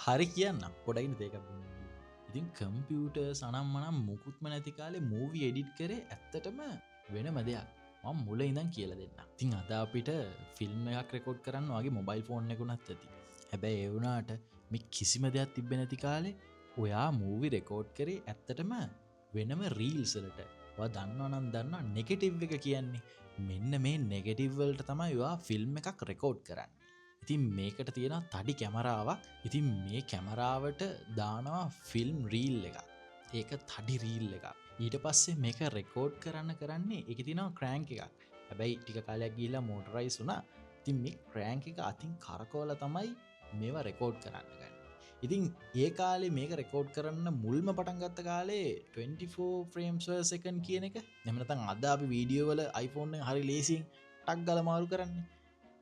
හරි කියන්න පොඩයින් දෙක ඉතින් කම්පියුටර්ස් අනම්මනම් මුකුත්ම නැති කාලේ මූවී එඩිට් කරේ ඇත්තටම වෙනම දෙයක් මම මුල ඉඳන් කියලා දෙන්න. ඉතින් අද අපිට ෆිල්ම් එකක් රෙකෝඩ් කරන්න වගේ මොබයිල් ෆෝන් එකකුත් ඇති. හැබැයි ඒ වුණාට මේ කිසිම දෙයක් තිබ්බේ නැති කාලේ ඔයා මූවී රෙකෝඩ් කරේ ඇත්තටම වෙනම රීල්ස් වලට. ඔයා දන්නවා නම් දන්නවා නෙගටිව් එක කියන්නේ. මෙන්න මේ නෙගටිව් වලට තමයි ඔයා ෆිල්ම් එකක් රෙකෝඩ් කරන්නේ. ඉතින් මේකට තියෙන තඩි කැමරාවක්. ඉතින් මේ කැමරාවට දානවා ෆිල්ම් රීල් එක. ඒක තඩි රීල් එක. ඊට පස්සේ මේක රෙකෝඩ් කරන්නේ එක තිනවා ක්‍රෑන්ක් එකක්. හැබැයි ටික කාලයක් ගිහිල්ලා මෝටරයිස් වුණා. ඉතින් මේ ක්‍රෑන්ක් එක අතින් කරකවලා තමයි මේවා රෙකෝඩ් කරන්න ගන්නේ. ඉතින් ඒ කාලේ මේක රෙකෝඩ් කරන්න මුල්ම පටන් ගත්ත කාලේ 24 frames per second කියන එක. එහෙම නැත්නම් අද අපි වීඩියෝ වල iPhone එකෙන් හරි ලේසියෙන් ටක් ගාලා මාරු කරන්නේ.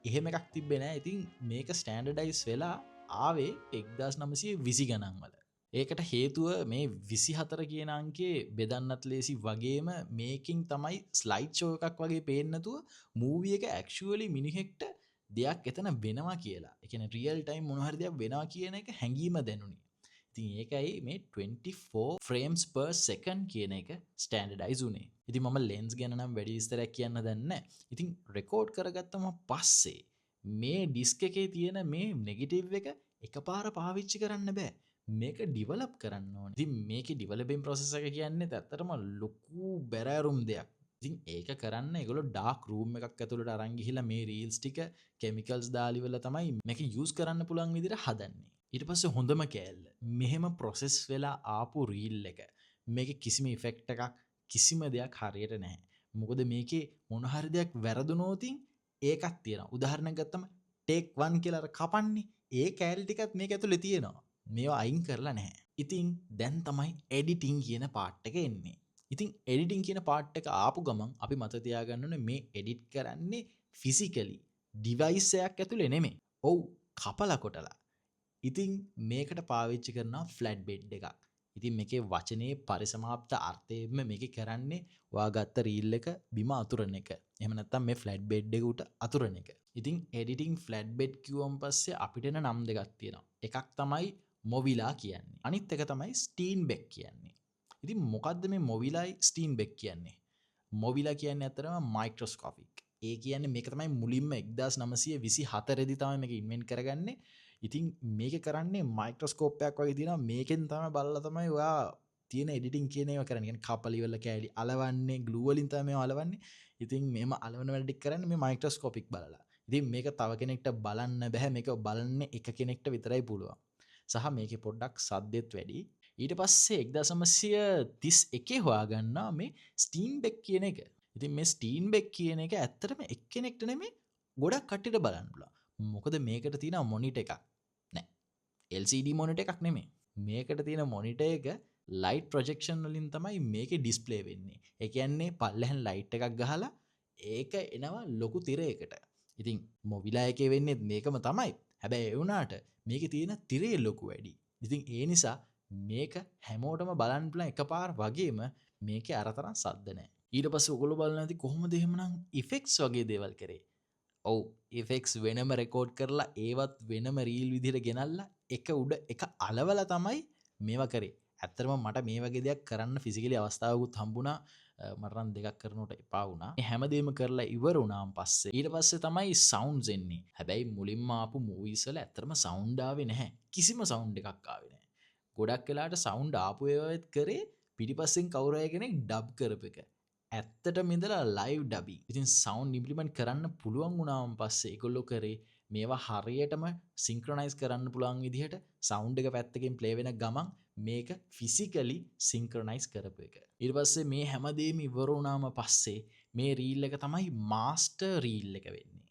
එහෙම එකක් තිබ්බේ නෑ. ඉතින් මේක ස්ටෑන්ඩඩයිස් වෙලා ආවේ 1920 ගණන් වල. ඒකට හේතුව මේ 24 කියන අංකේ බෙදන්නත් ලේසි වගේම මේකින් තමයි ස්ලයිඩ් ෂෝ එකක් වගේ පේන්නේ නැතුව මූවි එක ඇක්චුවලි මිනිහෙක්ට දෙයක් එතන වෙනවා කියලා. ඒ කියන්නේ රියල් ටයිම් මොන හරි දෙයක් වෙනවා කියන එක හැඟීම දැනුනේ. ඉතින් ඒකයි මේ 24 frames per second කියන එක ස්ටෑන්ඩඩයිස් උනේ. ඉතින් මම ලෙන්ස් ගැන නම් වැඩි විස්තරයක් කියන්න දන්නේ නැහැ. ඉතින් රෙකෝඩ් කරගත්තම පස්සේ මේ ඩිස්ක් එකේ තියෙන මේ නෙගටිව් එක එකපාර පාවිච්චි කරන්න බෑ. මේක ඩිවලොප් කරන්න ඕනේ. ඉතින් මේකේ ඩිවලොපින් ප්‍රොසෙස් එක කියන්නේ ඇත්තටම ලොකු බැරෑරුම් දෙයක්. ඉතින් ඒක කරන්න ඒගොල්ලෝ ඩාර්ක් රූම් එකක් ඇතුළට අරන් ගිහිල්ලා මේ රීල්ස් ටික කෙමිකල්ස් දාලි වල තමයි මේක යූස් කරන්න පුළුවන් විදිහට හදන්නේ. ඊට පස්සේ හොඳම කෑල්ල මෙහෙම ප්‍රොසෙස් වෙලා ආපු රීල් එක මේකේ කිසිම ඉෆෙක්ට් එකක් කිසිම දෙයක් හරියට නැහැ. මොකද මේකේ මොන හරි දෙයක් වැරදුනොතින් ඒකක් තියෙනවා. උදාහරණයක් ගත්තම ටේක් 1 කියලා අර කපන්නේ ඒ කෑලි ටිකත් මේක ඇතුලේ තියෙනවා. මේවා අයින් කරලා නැහැ. ඉතින් දැන් තමයි එඩිටින් කියන පාර්ට් එක එන්නේ. ඉතින් එඩිටින් කියන පාර්ට් එක ආපු ගමන් අපි මතක තියාගන්න ඕනේ මේ එඩිට් කරන්නේ ෆිසිකලි ඩිවයිස් එකක් ඇතුලේ නෙමෙයි. ඔව් කපලා කොටලා. ඉතින් මේකට පාවිච්චි කරනවා ෆ්ලැට් බෙඩ් එකක්. ඉතින් මේකේ වචනේ පරිසමාප්ත අර්ථයෙන්ම මේකේ කරන්නේ ඔයා ගත්ත රීල් එක බිම අතුරන එක. එහෙම නැත්නම් මේ ෆ්ලැට් බෙඩ් එක උට අතුරන එක. ඉතින් එඩිටින් ෆ්ලැට් බෙඩ් කිව්වම පස්සේ අපිට එන නම් දෙකක් තියෙනවා. එකක් තමයි මොවිලා කියන්නේ. අනිත් එක තමයි ස්ටීන්බෙක් කියන්නේ. ඉතින් මොකද්ද මේ මොවිලායි ස්ටීන්බෙක් කියන්නේ? මොවිලා කියන්නේ අතරම මයික්‍රොස්කෝපික්. ඒ කියන්නේ මේක තමයි මුලින්ම 1924 දී තමයි මේක ඉන්වෙන්ට් කරගන්නේ. ඉතින් මේක කරන්නේ මයික්‍රොස්කෝප් එකක් වගේ තියෙනවා. මේකෙන් තමයි බලලා තමයි ඔයා තියෙන එඩිටින් කියන ඒවා කරන්නේ. කියන්නේ කපලි වල කෑලි අලවන්නේ, ග්ලූ වලින් තමයි මේවා අලවන්නේ. ඉතින් මේම අලවන වැඩ ටික කරන්නේ මේ මයික්‍රොස්කෝපික් බලලා. ඉතින් මේක තව කෙනෙක්ට බලන්න බෑ. මේක බලන්නේ එක කෙනෙක්ට විතරයි පුළුවන්. සහ මේකේ පොඩ්ඩක් සද්දෙත් වැඩි. ඊට පස්සේ 1931 හොයාගන්නවා මේ ස්ටීන්බෙක් කියන එක. ඉතින් මේ ස්ටීන්බෙක් කියන එක ඇත්තටම එක්කෙනෙක්ට නෙමෙයි ගොඩක් කට්ටියට බලන්න පුළුවන්. මොකද මේකට තියෙන මොනිටර් එකක් නෑ. LCD මොනිටර් එකක් නෙමෙයි. මේකට තියෙන මොනිටර් එක ලයිට් ප්‍රොජෙක්ෂන් වලින් තමයි මේකේ ඩිස්ප්ලේ වෙන්නේ. ඒ කියන්නේ පල්ලෙහාන් ලයිට් එකක් ගහලා ඒක එනවා ලොකු තිරයකට. ඉතින් මොවිලා එකේ වෙන්නේ මේකම තමයි. හැබැයි ඒ වුණාට මේකේ තියෙන තිරේ ලොකු වැඩි. ඉතින් ඒ නිසා මේක හැමෝටම බලන්න පුළුවන් එකපාර වගේම මේකේ අරතරන් සද්ද නැහැ. ඊට පස්සේ ඔයගොල්ලෝ බලන්න ඇති කොහොමද එහෙමනම් ඉෆෙක්ට්ස් වගේ දේවල් කරේ? ඔව් ඉෆෙක්ට්ස් වෙනම රෙකෝඩ් කරලා ඒවත් වෙනම රීල් විදිහට ගෙනල්ලා එක උඩ එක අලවලා තමයි මේවා කරේ. ඇත්තටම මට මේ වගේ දෙයක් කරන්න ෆිසිකලි අවස්ථාවකුත් හම්බුණා. මට නම් දෙකක් කරනකොට එපා වුණා. මේ හැමදේම කරලා ඉවර වුණාන් පස්සේ ඊට පස්සේ තමයි සවුන්ඩ්ස් එන්නේ. හැබැයි මුලින්ම ආපු මූවීස් වල ඇත්තටම සවුන්ඩ් ආවේ නැහැ. කිසිම සවුන්ඩ් එකක් ආවේ නැහැ. ගොඩක් වෙලාට සවුන්ඩ් ආපු ඒවාත් කරේ පිටිපස්සෙන් කවුරු හරි කෙනෙක් ඩබ් කරපු එක. ඇත්තටම ඉඳලා ලයිව් ඩබින්. ඉතින් සවුන්ඩ් ඉම්ප්ලිමන්ට් කරන්න පුළුවන් වුණාන් පස්සේ ඒගොල්ලෝ කරේ මේවා හරියටම සින්ක්‍රොනයිස් කරන්න පුළුවන් විදිහට සවුන්ඩ් එක පැත්තකින් ප්ලේ වෙන ගමන් මේක ෆිසිකලි සින්ක්‍රොනයිස් කරපු එක. ඊට පස්සේ මේ හැමදේම ඉවර වුණාම පස්සේ මේ රීල් එක තමයි මාස්ටර් රීල් එක වෙන්නේ.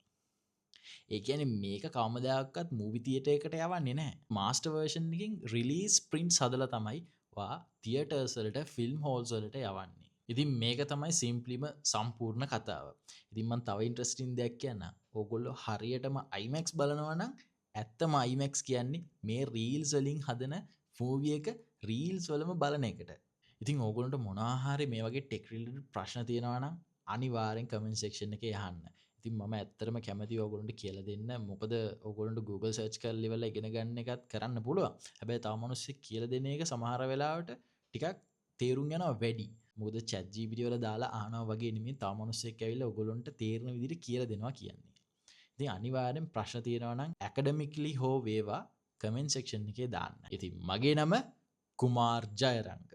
ඒ කියන්නේ මේක කවමදාකවත් මූවි තියේටර් එකට යවන්නේ නැහැ. මාස්ටර් වර්ෂන් එකකින් රිලීස් ප්‍රින්ට්ස් හදලා තමයි වා තියේටර්ස් වලට ෆිල්ම් හෝල්ස් වලට යවන්නේ. ඉතින් මේක තමයි සිම්ප්ලිම සම්පූර්ණ කතාව. ඉතින් මම තව ඉන්ට්‍රස්ටිං දෙයක් කියන්නම්. ඕගොල්ලෝ හරියටම IMAX බලනවා නම් ඇත්තම IMAX කියන්නේ මේ රීල්ස් වලින් හදන මූවි එක රීල්ස් වලම බලන එකට. ඉතින් ඕගොල්ලන්ට මොනවා හරි මේ වගේ ටෙක් රිලේටඩ් ප්‍රශ්න තියෙනවා නම් අනිවාර්යෙන් කමෙන්ට් සෙක්ෂන් එකේ අහන්න. ඉතින් මම ඇත්තරම කැමති ඔයගොල්ලන්ට කියලා දෙන්න. මොකද ඔයගොල්ලන්ට Google search කරලා ඉවරලා ඉගෙන ගන්න එකත් කරන්න පුළුවන්. හැබැයි තව මිනිස්සෙක් කියලා දෙන එක සමහර වෙලාවට ටිකක් තේරුම් යනවා වැඩි. මොකද chat GPT වල දාලා අහනවා වගේ නෙමෙයි තව මිනිස්සෙක් ඇවිල්ලා ඔයගොල්ලන්ට තේරෙන විදිහට කියලා දෙනවා කියන්නේ. ඉතින් අනිවාර්යෙන් ප්‍රශ්න තියෙනවා නම් academically හෝ වේවා comment section එකේ දාන්න. ඉතින් මගේ නම කුමාර් ජයරංග.